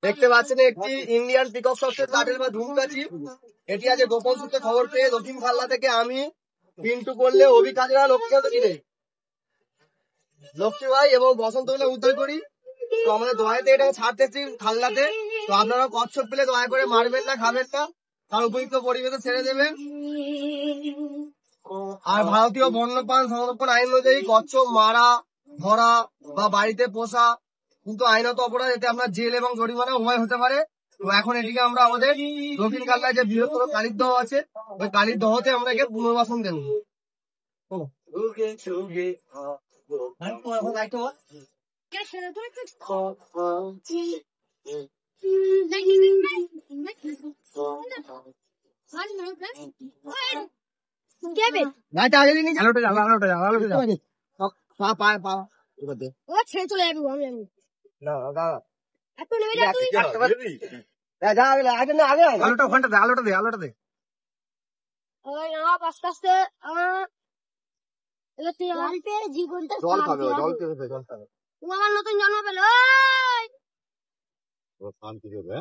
দেখতে পাচ্ছেন একটি ইন্ডিয়ান পিকক সসের লাটেল বা ধূমকাচি। এটি আছে গোপন সূত্রে খবর পেয়ে দক্ষিণ খাল্লা থেকে আমি পিন্টু করলে অভি কাজরা লক্ষ্মী ভাই এবং বসন্ত মিলে উদ্ধার করি। তো আমাদের দয়াতে এটা ছাড়তেছি খাল্লাতে। তো আপনারা কচ্ছপ পেলে দয়া করে মারবেন না, খাবেন না, তার উপযুক্ত পরিবেশে ছেড়ে দেবেন। আর ভারতীয় বন্যপ্রাণ সংরক্ষণ আইন অনুযায়ী কচ্ছপ মারা, ধরা বা বাড়িতে পোষা কিন্তু আইনত অপরাধ, এতে আপনার জেল এবং জরিমানা উভয় হতে পারে। তো এখন এটিকে আমরা আমাদের দক্ষিণ কাল্লায় যে বৃহত্তর কালীর দহ আছে, ওই কালীর দহতে আমরা একে পুনর্বাসন দেবো। আগে দিন ছেড়ে চলে যাবি আলোটা দে আস্তে আস্তে জীবনটা জল খাবে, জল খাবে, জল খাবে। আমার নতুন জন্ম পেল। শান্তি দেবে।